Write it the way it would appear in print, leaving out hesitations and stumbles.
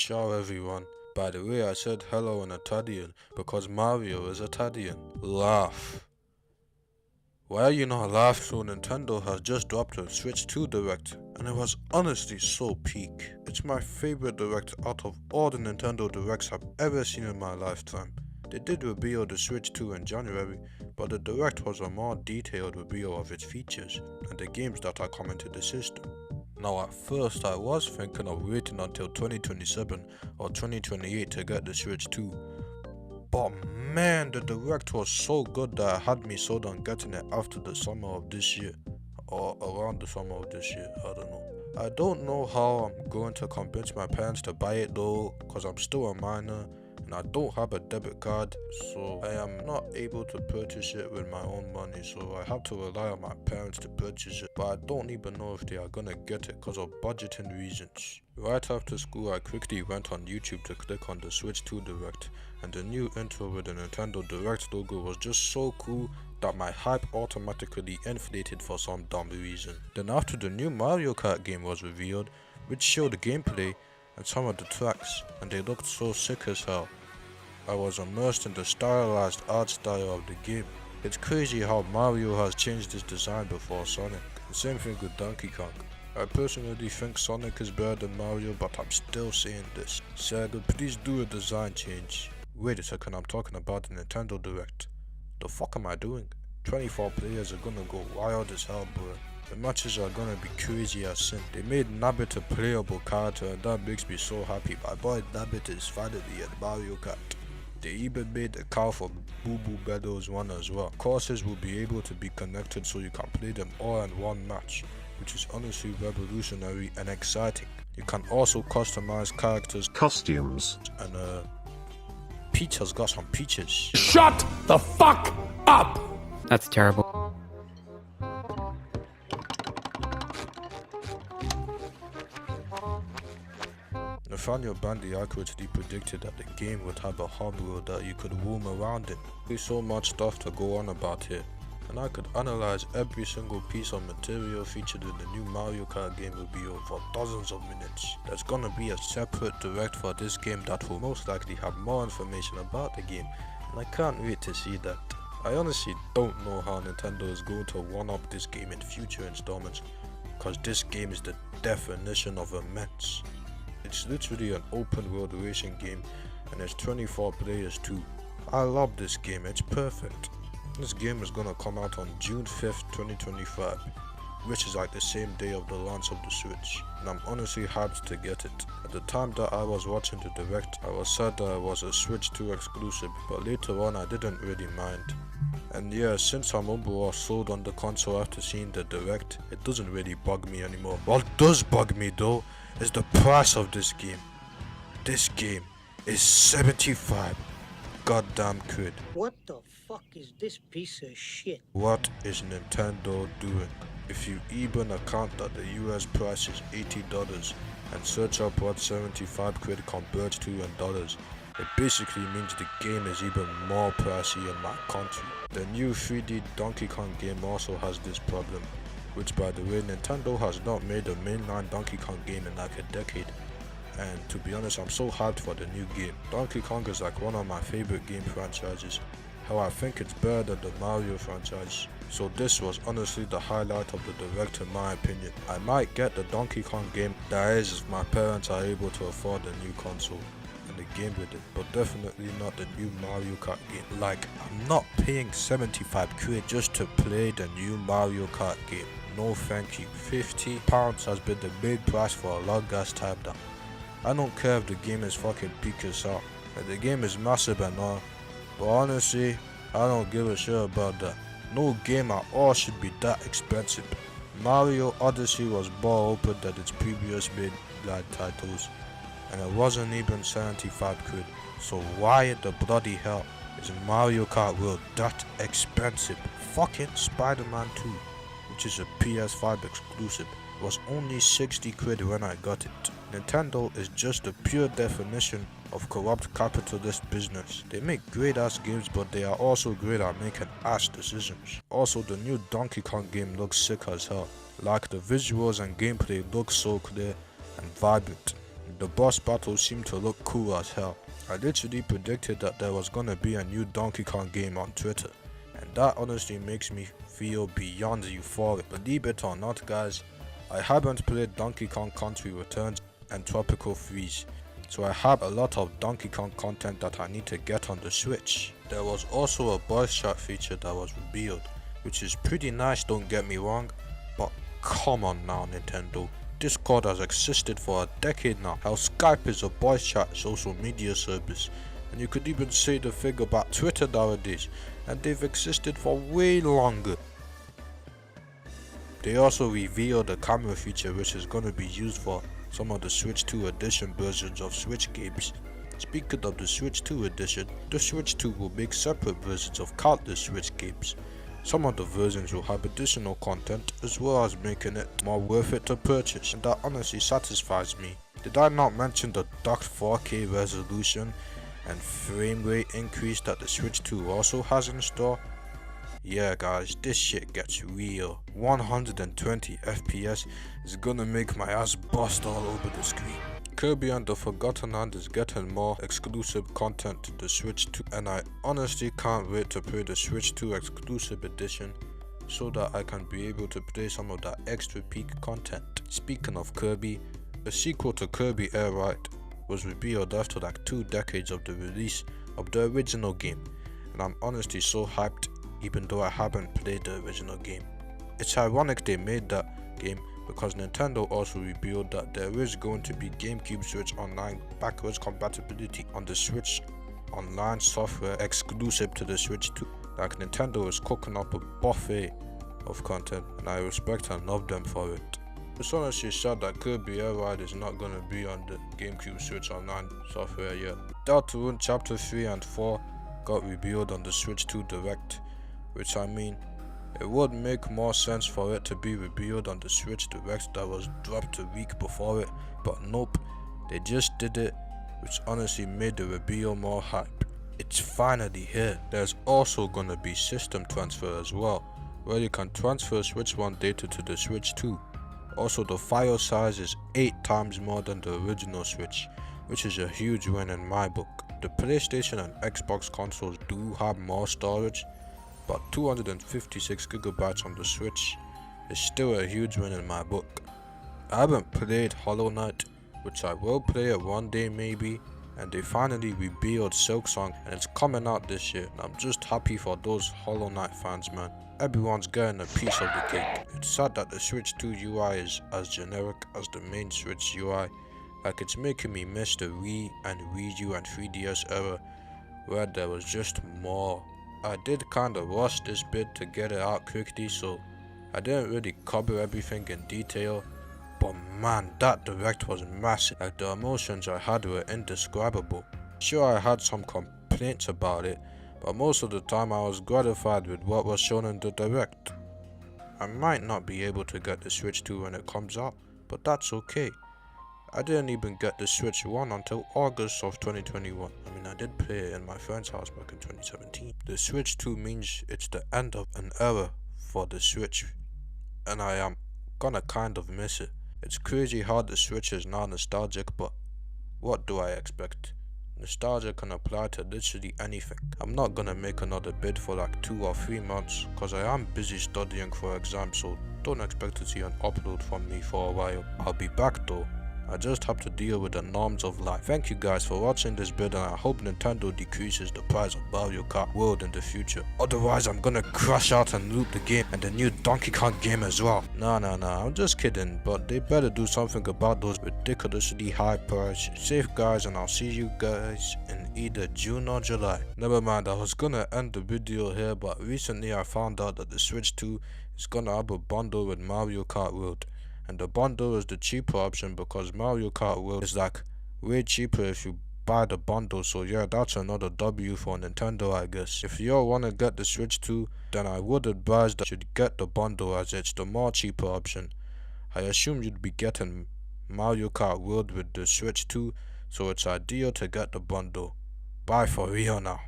Ciao everyone. By the way, I said hello in Italian because Mario is Italian. Laugh. Why are you not laughing? So Nintendo has just dropped a Switch 2 Direct, and it was honestly so peak. It's my favorite Direct out of all the Nintendo Directs I've ever seen in my lifetime. They did reveal the Switch 2 in January, but the Direct was a more detailed reveal of its features and the games that are coming to the system. Now at first I was thinking of waiting until 2027 or 2028 to get the Switch 2, but man, the Direct was so good that it had me sold on getting it after the summer of this year, or around the summer of this year, I don't know. I don't know how I'm going to convince my parents to buy it though, cause I'm still a minor and I don't have a debit card, so I am not able to purchase it with my own money, so I have to rely on my parents to purchase it, but I don't even know if they are gonna get it cause of budgeting reasons. Right after school, I quickly went on YouTube to click on the Switch 2 Direct, and the new intro with the Nintendo Direct logo was just so cool that my hype automatically inflated for some dumb reason. Then after the new Mario Kart game was revealed, which showed the gameplay and some of the tracks, and they looked so sick as hell. I was immersed in the stylized art style of the game. It's crazy how Mario has changed his design before Sonic. The same thing with Donkey Kong. I personally think Sonic is better than Mario, but I'm still saying this. Sega, please do a design change. Wait a second, I'm talking about the Nintendo Direct. The fuck am I doing? 24 players are gonna go wild as hell, bro. The matches are gonna be crazy as sin. They made Nabbit a playable character and that makes me so happy. My boy Nabbit is finally in Mario Kart. They even made a car for Boo Boo Meadows 1 as well. Courses will be able to be connected so you can play them all in one match, which is honestly revolutionary and exciting. You can also customize characters, costumes, and Peach has got some peaches. Shut the fuck up! That's terrible. Nathaniel Bandy accurately predicted that the game would have a hub world that you could roam around in. There's so much stuff to go on about here, and I could analyze every single piece of material featured in the new Mario Kart game review for dozens of minutes. There's gonna be a separate direct for this game that will most likely have more information about the game, and I can't wait to see that. I honestly don't know how Nintendo is going to one-up this game in future installments, cause this game is the definition of immense. It's literally an open world racing game and it's 24 players too. I love this game, it's perfect. This game is gonna come out on June 5th, 2025, which is like the same day of the launch of the Switch, and I'm honestly hyped to get it. At the time that I was watching the Direct, I was sad that it was a Switch 2 exclusive, but later on I didn't really mind. And yeah, since I'm overall sold on the console after seeing the Direct, it doesn't really bug me anymore. What does bug me though is the price of this game. This game is 75 goddamn quid. What the fuck is this piece of shit? What is Nintendo doing? If you even account that the US price is $80 and search up what 75 quid converts to in dollars, it basically means the game is even more pricey in my country. The new 3D Donkey Kong game also has this problem, which by the way, Nintendo has not made a mainline Donkey Kong game in like a decade. And to be honest, I'm so hyped for the new game. Donkey Kong is like one of my favorite game franchises. How I think it's better than the Mario franchise. So this was honestly the highlight of the Direct in my opinion. I might get the Donkey Kong game, that is if my parents are able to afford the new console and the game with it, but definitely not the new Mario Kart game. Like, I'm not paying 75 quid just to play the new Mario Kart game. No thank you. £50 has been the main price for a long ass time now. I don't care if the game is fucking peak as hell. Like, the game is massive and all, but honestly, I don't give a shit about that. No game at all should be that expensive. Mario Odyssey was more open than its previous mainline titles, and it wasn't even 75 quid. So why the bloody hell is Mario Kart World that expensive? Fucking Spider-Man 2, which is a PS5 exclusive, was only 60 quid when I got it. Nintendo is just the pure definition of corrupt capitalist business. They make great ass games, but they are also great at making ass decisions. Also, the new Donkey Kong game looks sick as hell. Like, the visuals and gameplay look so clear and vibrant. and the boss battles seem to look cool as hell. I literally predicted that there was gonna be a new Donkey Kong game on Twitter, and that honestly makes me feel beyond euphoric. Believe it or not guys, I haven't played Donkey Kong Country Returns and Tropical Freeze, so I have a lot of Donkey Kong content that I need to get on the Switch. There was also a voice chat feature that was revealed, which is pretty nice, don't get me wrong, but come on now Nintendo. Discord has existed for a decade now. How Skype is a voice chat social media service, and you could even say the thing about Twitter nowadays, and they've existed for way longer. They also revealed a camera feature which is going to be used for some of the Switch 2 edition versions of Switch games. Speaking of the Switch 2 edition, the Switch 2 will make separate versions of countless Switch games. Some of the versions will have additional content as well as making it more worth it to purchase, and that honestly satisfies me. Did I not mention the docked 4K resolution and frame rate increase that the Switch 2 also has in store? Yeah guys, this shit gets real. 120 FPS is gonna make my ass bust all over the screen. Kirby and the Forgotten Land is getting more exclusive content to the Switch 2, and I honestly can't wait to play the Switch 2 exclusive edition so that I can be able to play some of that extra peak content. Speaking of Kirby, a sequel to Kirby Air Ride was revealed after like 2 decades of the release of the original game, and I'm honestly so hyped even though I haven't played the original game. It's ironic they made that game because Nintendo also revealed that there is going to be GameCube Switch Online backwards compatibility on the Switch Online software exclusive to the Switch 2. Like Nintendo is cooking up a buffet of content, and I respect and love them for it. It's honestly sad that Kirby Air Ride is not going to be on the GameCube Switch Online software yet. Deltarune Chapter 3 and 4 got revealed on the Switch 2 Direct, which I mean, it would make more sense for it to be revealed on the Switch Direct that was dropped a week before it, but nope, they just did it, which honestly made the reveal more hype. It's finally here. There's also gonna be system transfer as well, where you can transfer Switch 1 data to the Switch 2. Also, the file size is 8 times more than the original Switch, which is a huge win in my book. The PlayStation and Xbox consoles do have more storage, but 256GB on the Switch is still a huge win in my book. I haven't played Hollow Knight, which I will play it one day maybe, and they finally revealed Silksong and it's coming out this year, and I'm just happy for those Hollow Knight fans, man. Everyone's getting a piece of the cake. It's sad that the Switch 2 UI is as generic as the main Switch UI, like it's making me miss the Wii and Wii U and 3DS era where there was just more. I did kinda rush this bit to get it out quickly, so I didn't really cover everything in detail, but man, that direct was massive. Like the emotions I had were indescribable. Sure, I had some complaints about it, but most of the time I was gratified with what was shown in the direct. I might not be able to get the Switch 2 when it comes out, but that's okay. I didn't even get the Switch 1 until August of 2021. I mean, I did play it in my friend's house back in 2017. The Switch 2 means it's the end of an era for the Switch, and I am gonna kind of miss it. It's crazy how the Switch is now nostalgic, but what do I expect? Nostalgia can apply to literally anything. I'm not gonna make another bid for like 2 or 3 months, cause I am busy studying for exams, so don't expect to see an upload from me for a while. I'll be back though. I just have to deal with the norms of life. Thank you guys for watching this video, and I hope Nintendo decreases the price of Mario Kart World in the future. Otherwise, I'm gonna crash out and loot the game and the new Donkey Kong game as well. Nah, I'm just kidding, but they better do something about those ridiculously high prices. Safe guys, and I'll see you guys in either June or July. Never mind, I was gonna end the video here, but recently I found out that the Switch 2 is gonna have a bundle with Mario Kart World. And the bundle is the cheaper option because Mario Kart World is like way cheaper if you buy the bundle. So yeah, that's another W for Nintendo, I guess. If you all wanna get the Switch 2, then I would advise that you should get the bundle as it's the more cheaper option. I assume you'd be getting Mario Kart World with the Switch 2, so it's ideal to get the bundle. Bye for real now.